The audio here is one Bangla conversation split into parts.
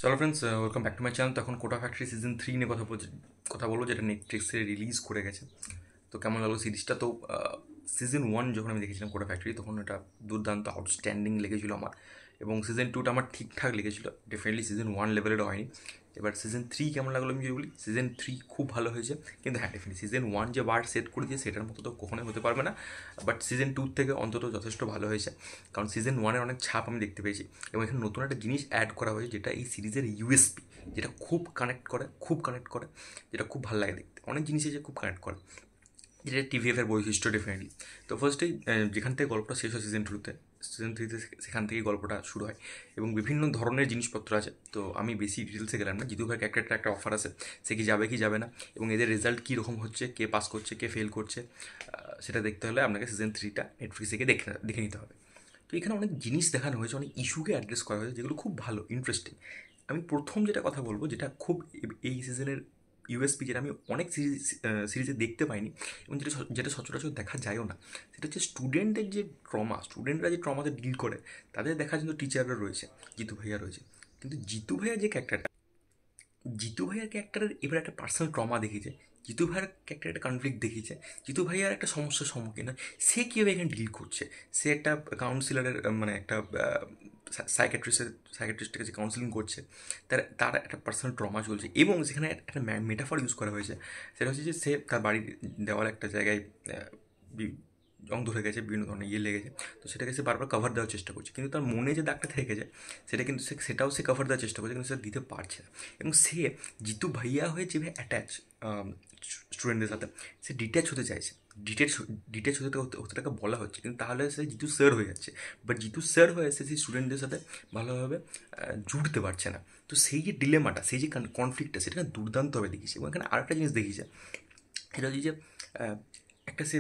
চলো friends, welcome back to my channel. তখন কোটা ফ্যাক্টরি সিজন 3 নিয়ে কথা বলবো, যেটা নেটফ্লিক্সে রিলিজ করে গেছে। তো কেমন লাগলো সিরিজটা? তো সিজন 1 যখন আমি দেখেছিলাম কোটা ফ্যাক্টরি, তখন এটা দুর্দান্ত আউটস্ট্যান্ডিং লেগেছিল আমার। এবং সিজন 2টা আমার ঠিকঠাক লেগেছিল, ডেফিনেটলি সিজন 1 লেভেলের হয়নি। এবার সিজন 3 কেমন লাগলো আমি যদি বলি, সিজন 3 খুব ভালো হয়েছে। কিন্তু হ্যাঁ, ডেফিনেটলি সিজন 1 যে বার সেট করে দিয়ে সেটার মতো তো কখনোই হতে পারবে না। বাট সিজন 2 থেকে অন্তত যথেষ্ট ভালো হয়েছে, কারণ সিজন 1-এর অনেক ছাপ আমি দেখতে পেয়েছি। এবং এখানে নতুন একটা জিনিস অ্যাড করা হয়েছে, যেটা এই সিরিজের ইউএসপি, যেটা খুব কানেক্ট করে, যেটা খুব ভালো লাগে দেখতে। অনেক জিনিস আছে খুব কানেক্ট করে, যেটা টিভিএফের বৈশিষ্ট্য ডেফিনেটলি। তো ফার্স্টেই যেখান থেকে গল্পটা শেষ হয় সিজন 2-তে, সিজন 3-তে সেখান থেকেই গল্পটা শুরু হয়। এবং বিভিন্ন ধরনের জিনিসপত্র আছে। তো আমি বেশি ডিটেলসে গেলাম না। জিতু ভাইয়ের একটা অফার আছে, সে কি যাবে কি যাবে না, এবং এদের রেজাল্ট কী রকম হচ্ছে, কে পাস করছে কে ফেল করছে, সেটা দেখতে হলে আপনাকে সিজন 3টা নেটফ্লিক্স থেকে দেখে নিতে হবে। তো এখানে অনেক জিনিস দেখানো হয়েছে, অনেক ইস্যুকে অ্যাড্রেস করা হয়েছে, যেগুলো খুব ভালো, ইন্টারেস্টিং। আমি প্রথম যেটা কথা বলবো, যেটা খুব এই সিজনের ইউএসপি, যেটা আমি অনেক সিরিজে দেখতে পাইনি, এবং যেটা সচরাচর দেখা যায়ও না, সেটা হচ্ছে স্টুডেন্টদের যে ট্রমা, স্টুডেন্টরা যে ট্রমাতে ডিল করে, তাদের দেখার জন্য টিচাররা রয়েছে, জিতু ভাইয়া রয়েছে। কিন্তু জিতু ভাইয়া যে ক্যারেক্টারটা, জিতু ভাইয়ার ক্যারেক্টারের এবার একটা পার্সোনাল ট্রমা দেখিয়েছে, জিতু ভাইয়ার ক্যারেক্টার একটা কনফ্লিক্ট দেখিয়েছে, জিতু ভাইয়ার একটা সমস্যার সম্মুখীন হয়, সে কীভাবে এখানে ডিল করছে। সে একটা কাউন্সিলরের মানে একটা সাইকেট্রিস্টের কাছে কাউন্সিলিং করছে, তার তার একটা পার্সোনাল ট্রমা চলছে। এবং সেখানে একটা মেটাফর ইউজ করা হয়েছে, সেটা হচ্ছে যে সে তার বাড়ির দেওয়াল একটা জায়গায় জং ধরে গেছে, বিভিন্ন ধরনের লেগেছে। তো সেটাকে সে বারবার কভার দেওয়ার চেষ্টা করছে, কিন্তু তার মনে যে দাগটা থেকে যায়, সেটা কিন্তু সেটাও সে কভার দেওয়ার চেষ্টা করছে, কিন্তু সে দিতে পারছে না। এবং সে জিতু ভাইয়া হয়ে যেভাবে অ্যাটাচ স্টুডেন্টদের সাথে, সে ডিট্যাচ হতে চাইছে। ডিটেচ ডিটেচ হতে তাকে বলা হচ্ছে, কিন্তু তাহলে সে জিতু স্যার হয়ে যাচ্ছে। বাট জিতু স্যার হয়ে সে সেই স্টুডেন্টদের সাথে ভালোভাবে জুড়তে পারছে না। তো সেই যে ডিলেমাটা, সেই যে কনফ্লিক্টটা, সেটা দুর্দান্তভাবে দেখিয়েছে। এবং এখানে আরেকটা জিনিস দেখিয়েছে, সেটা হচ্ছে যে আহ, একটা সে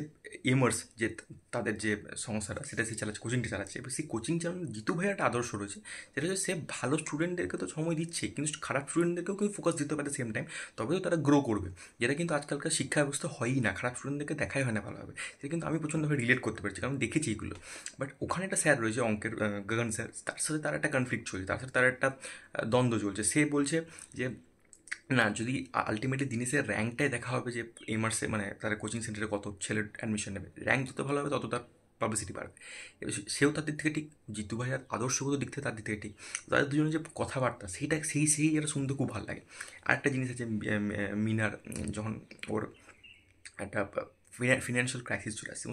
এমার্স যে তাদের যে সংস্থাটা, সেটা সে চালাচ্ছে, কোচিংটা চালাচ্ছে। এবার সেই কোচিং চালানোর জিতু ভাইয়ের একটা আদর্শ রয়েছে, সেটা হচ্ছে সে ভালো স্টুডেন্টদেরকে তো সময় দিচ্ছে, কিন্তু খারাপ স্টুডেন্টদেরকেও কিন্তু ফোকাস দিতে পারে সেম টাইম, তবে তো তারা গ্রো করবে। যেটা কিন্তু আজকালকার শিক্ষা ব্যবস্থা হয়ই না, খারাপ স্টুডেন্টদেরকে দেখাই হয় না ভালোভাবে। সেটা কিন্তু আমি প্রচণ্ডভাবে রিলেট করতে পারছি, কারণ দেখেছি এগুলো। বাট ওখানে একটা স্যার রয়েছে, অঙ্কের গগন স্যার, তার সাথে তার একটা কনফ্লিক্ট চলছে, তার সাথে তার একটা দ্বন্দ্ব চলছে। সে বলছে যে না, যদি আলটিমেটলি দিনেশের র্যাঙ্কটাই দেখা হবে, যে এই মাসে মানে তার কোচিং সেন্টারে কত ছেলের অ্যাডমিশন নেবে, র্যাঙ্ক যত ভালো হবে তত তার পাবলিসিটি বাড়বে। এবার সেও তার দিক থেকে ঠিক, জিতু ভাইয়ার আদর্শগত দিক থেকে তার দিক থেকে ঠিক। তাদের দুজনের যে কথাবার্তা, সেই এটা শুনতে খুব ভালো লাগে। আরেকটা জিনিস আছে, মিনার যখন ওর একটা ফিনান্সিয়াল ক্রাইসিস চলে আসছে,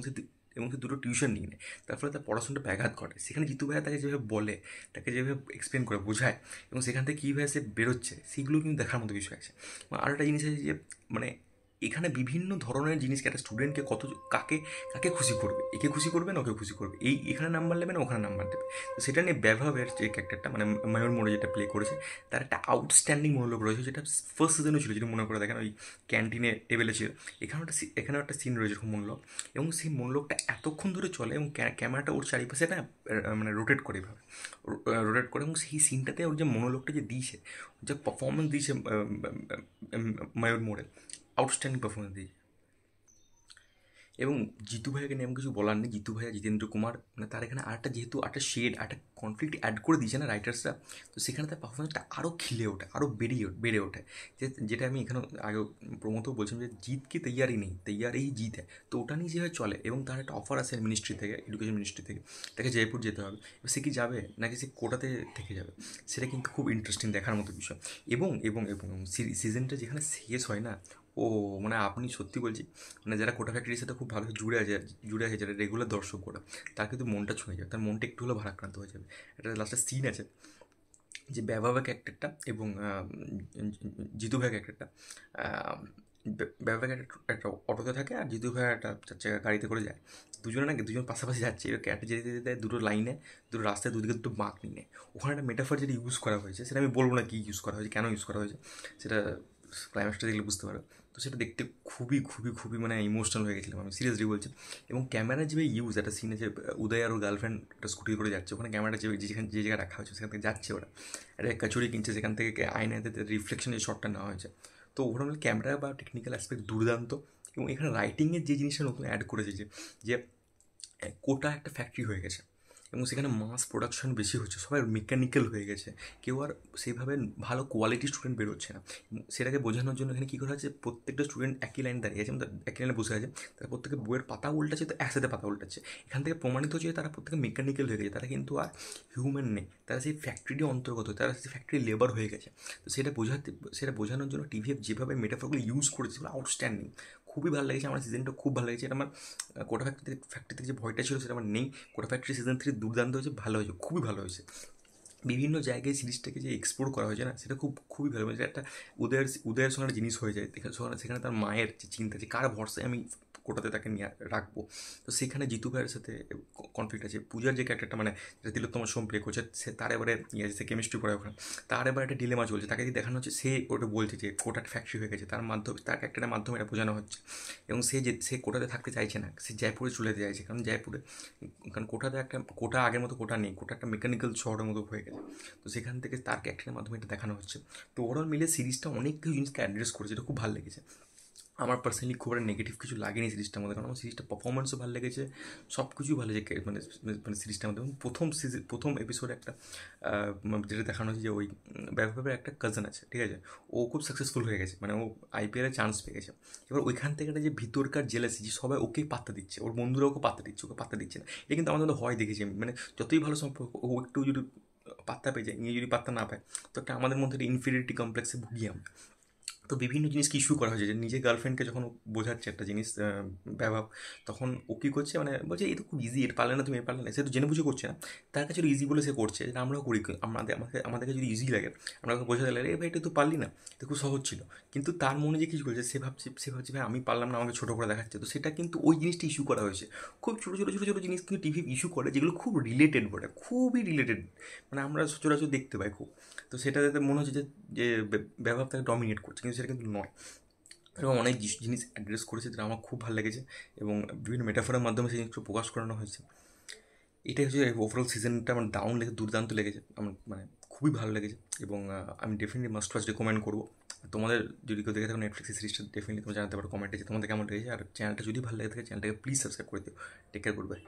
এবং সে দুটো টিউশন নিয়ে নেয়, তার ফলে তার পড়াশোনাটা ব্যাঘাত ঘটে। সেখানে জিতু ভাইয়া তাকে যেভাবে বলে, তাকে যেভাবে এক্সপ্লেন করে বোঝায়, এবং সেখান থেকে কীভাবে সে বেরোচ্ছে, সেগুলো কিন্তু দেখার মতো বিষয় আছে। এবং আরও একটা জিনিস আছে যে মানে এখানে বিভিন্ন ধরনের জিনিসকে একটা স্টুডেন্টকে কাকে কাকে খুশি করবে, একে খুশি করবে না ওকে খুশি করবে, এখানে নাম্বার নেবে না ওখানে নাম্বার দেবে। তো সেটা নিয়ে ব্যবহারের যে ক্যারেক্টারটা, মানে ময়ূর মোড়ে যেটা প্লে করেছে, তার একটা আউটস্ট্যান্ডিং মনোলোগ রয়েছে, যেটা ফার্স্ট সিজনও ছিল, যদি মনে করে দেখেন, ওই ক্যান্টিনে টেবিলে ছিল। এখানেও একটা সিন রয়েছে খুব মনোলগ, এবং সেই মনোলগটা এতক্ষণ ধরে চলে, এবং ক্যামেরাটা ওর চারিপাশে না মানে রোটেট করে এভাবে, রোটেট করে। এবং সেই সিনটাতে ওর যে মনোলগটা যে দিয়েছে, যে পারফরমেন্স দিয়েছে ময়ূর মোড়ে, আউটস্ট্যান্ডিং পারফরমেন্স দিয়েছে। এবং জিতু ভাইয়াকে নিয়ে আমি কিছু বলার নেই, জিতু ভাইয়া জিতেন্দ্র কুমার, মানে তার এখানে আরেকটা, যেহেতু একটা শেড, একটা কনফ্লিক্ট অ্যাড করে দিয়েছে না রাইটার্সরা, তো সেখানে তার পারফরমেন্সটা আরও খিলে ওঠে, আরও বেড়ে ওঠে। যেটা আমি এখানে আগে প্রমোতেও বলছিলাম, যে জিত কি তৈয়ারি নেই, তৈয়ারি জিত হয়। তো ওটা নিয়ে যেভাবে চলে, এবং তার একটা অফার আছে মিনিস্ট্রি থেকে, এডুকেশন মিনিস্ট্রি থেকে, তাকে জয়পুর যেতে হবে। এবার সে কি যাবে, নাকি সে কোটাতে থেকে যাবে, সেটা কিন্তু খুব ইন্টারেস্টিং দেখার মতো বিষয়। এবং সিজনটা যেখানে শেষ হয় না, ও মানে আপনি সত্যি বলছি, মানে যারা কোটা ফ্যাক্টরির সাথে খুব ভালোভাবে জুড়ে আছে যারা রেগুলার দর্শক ওরা, তার কিন্তু মনটা ছুঁয়ে যাবে, তার মনটা একটু হলেও ভারাক্রান্ত হয়ে যাবে। একটা লাস্টের সিন আছে, যে ব্যবহার ক্যারেক্টারটা এবং জিতু ভাই ক্যারেক্টারটা, ব্যবহার একটা অটোতে থাকে, আর জিতু ভাই একটা 4 চাকা গাড়িতে করে যায়। দুজনে নাকি দুজন পাশাপাশি যাচ্ছে, এবার ক্যারেক্টার যেতে যেতে যেতে দুটো লাইনে, দুটো রাস্তায় দুদিকে দুটো বাঁক নিয়ে নেয়। ওখানে একটা মেটাফার যেটা ইউজ করা হয়েছে, সেটা আমি বলবো না কী ইউজ করা হয়েছে, কেন ইউজ করা হয়েছে, সেটা ক্লাইম্যাক্সটা দেখলে বুঝতে পারো। তো সেটা দেখতে খুবই মানে ইমোশনাল হয়ে গেছিলাম, আমি সিরিয়াসলি বলছি। এবং ক্যামেরা যেভাবে ইউজ, একটা সিনে যে উদয় আর ওর গার্লফ্রেন্ড একটা স্কুটি করে যাচ্ছে, ওখানে ক্যামেরাটা যে জায়গায় রাখা হয়েছে, সেখান থেকে যাচ্ছে ওরা, একটা কচুরি কিনছে, সেখান থেকে আয়নাতে রিফ্লেকশন যে শটটা নেওয়া হয়েছে। তো ওভারঅল ক্যামেরা বা টেকনিক্যাল অ্যাসপেক্ট দুর্দান্ত। এবং এখানে রাইটিংয়ের যে জিনিসটা নতুন অ্যাড করেছে, যে কোটা একটা ফ্যাক্টরি হয়ে গেছে, এবং সেখানে মাস প্রোডাকশন বেশি হচ্ছে, সবাই মেকানিক্যাল হয়ে গেছে, কেউ আর সেইভাবে ভালো কোয়ালিটি স্টুডেন্ট বেরোচ্ছে না। সেটাকে বোঝানোর জন্য এখানে কী করা হচ্ছে, প্রত্যেকটা স্টুডেন্ট একই লাইন দাঁড়িয়ে আছে, একই লাইনে বসে আছে, তারা প্রত্যেকে বইয়ের পাতা উল্টাচ্ছে, তো একসাথে পাতা উল্টাচ্ছে। এখান থেকে প্রমাণিত হচ্ছে যে তারা প্রত্যেকে মেকানিক্যাল হয়ে গেছে, তারা কিন্তু আর হিউম্যান নেই, তারা সেই ফ্যাক্টরিটি অন্তর্গত, তারা সেই ফ্যাক্টরি লেবার হয়ে গেছে। তো সেটা বোঝানোর জন্য টিভিএফ যেভাবে মেটাফরগুলো ইউজ করেছে সেগুলো আউটস্ট্যান্ডিং, খুবই ভালো লেগেছে আমার। সিজনটা খুব ভালো লেগেছে। এটা আমার কোটা ফ্যাক্টরি থেকে যে ভয়টা ছিল সেটা আমার নেই। কোটা ফ্যাক্টরি সিজন 3 দুর্দান্ত হয়েছে, ভালো হয়েছে, খুবই ভালো হয়েছে। বিভিন্ন জায়গায় সিরিজটাকে যে এক্সপ্লোর করা হয়েছে না, সেটা খুবই ভালো হয়েছে। একটা উদয়ের সঙ্গে একটা জিনিস হয়ে যায়, সেখানে তার মায়ের যে চিন্তা, যে কার ভরসায় আমি কোটাতে তাকে নিয়ে রাখবো। তো সেখানে জিতু ভাইয়ের সাথে কনফ্লিক্ট আছে। পূজার যে ক্যারেক্টারটা, মানে যেটা তিলোত্তমা সোম প্লে করছে, সে তার এবারে ইয়ে আছে, সে কেমিস্ট্রি পড়ে ওখানে, তার এবার একটা ডিলেমা চলছে, তাকে কি দেখানো হচ্ছে, সে ওটা বলছে যে কোটার ফ্যাক্টরি হয়ে গেছে, তার মাধ্যমে, তার ক্যারেক্টারের মাধ্যমে এটা বোঝানো হচ্ছে। এবং সে কোটাতে থাকতে চাইছে না, সে জয়পুরে চলে যেতে চাইছে, কারণ কোটাতে একটা, কোটা আগের মতো কোটা নেই, কোটা একটা মেকানিক্যাল শহরের মতো হয়ে গেছে। তো সেখান থেকে তার ক্যারেক্টারের মাধ্যমে এটা দেখানো হচ্ছে। তো ওভারঅল মিলে সিরিজটা অনেক কিছু জিনিসকে অ্যাড্রেস করেছে, এটা খুব ভালো লেগেছে। আমার পার্সোনালি খুব একটা নেগেটিভ কিছু লাগেনি সিরিজটার মধ্যে, কারণ আমার সিরিজটা পারফরমেন্সও ভালো লেগেছে, সব কিছুই ভালো লেগেছে। মানে সিরিজটার মধ্যে প্রথম এপিসোডে একটা যেটা দেখানো হয়েছে যে ওই ব্যাপারে একটা কাজিন আছে, ঠিক আছে, ও খুব সাকসেসফুল হয়ে গেছে, মানে ও আইপিএলে চান্স পেয়ে গেছে। এবার ওইখান থেকে একটা যে ভিতরকার জেলাসি, যে সবাই ওকেই পাত্তা দিচ্ছে, ওর বন্ধুরা ওকে পাত্তা দিচ্ছে, ওকে পাত্তা দিচ্ছে না। এটা কিন্তু আমাদের মধ্যে হয় দেখেছি আমি, মানে যতই ভালো সম্পর্ক, ও একটু যদি পাত্তা পেয়ে যায়, নিয়ে যদি পাত্তা না পায়, তো একটা আমাদের মধ্যে একটা ইনফিরিয়রিটি কমপ্লেক্সে ভুগি আমরা। তো বিভিন্ন জিনিসকে ইস্যু করা হয়েছে, যে নিজের গার্লফ্রেন্ডকে যখন ও বোঝাচ্ছে একটা জিনিস ব্যবহার, তখন ও কী করছে, মানে বলছে এই তো খুব ইজি, এটা পারলে না, তুমি এ পারলে না, সে তো জেনে বুঝে করছে না, তার কাছে ইজি বলে সে করছে, যেটা আমরাও করি। আমাদেরকে যদি ইজি লাগে, আমরা ওকে বোঝাতে লাগে, ভাই এটা তো পারলি না, এটা খুব সহজ ছিল। কিন্তু তার মনে যে কিছু করছে, সে ভাবছে ভাই আমি পারলাম না, আমাকে ছোটো করে দেখাচ্ছে। তো সেটা কিন্তু ওই জিনিসটা ইস্যু করা হয়েছে। খুব ছোটো ছোটো ছোটো ছোটো জিনিস কিন্তু টিভি ইস্যু করে, যেগুলো খুব রিলেটেড বলে, খুবই রিলেটেড, মানে আমরা সচরাচর দেখতে পাই খুব। তো সেটা যাতে মনে হচ্ছে যে যে ব্যবহার তাকে ডমিনেট করছে, কিন্তু সেটা কিন্তু নয়। এবং অনেক জিনিস অ্যাড্রেস করেছে, যেটা আমার খুব ভালো লেগেছে, এবং বিভিন্ন মেটাফোরের মাধ্যমে সেই জিনিসগুলো প্রকাশ করানো হয়েছে। এটাই হচ্ছে ওভারঅল সিজনটা আমার দুর্দান্ত লেগেছে আমার, মানে খুবই ভালো লেগেছে। এবং আমি ডেফিনেটলি মাস্ট ওয়াচ রেকমেন্ড করবো। তোমাদের যদি কেউ দেখে থাকো নেটফ্লিক্স সিরিজটা, ডেফিনেটলি তোমরা জানাতে পারো কমেন্টে যে তোমাদের কেমন লেগেছে। আর চ্যানেলটা যদি ভালো লেগে থাকে, চ্যানেলটাকে প্লিজ সাবস্ক্রাইব করে দিও। Take care, good by.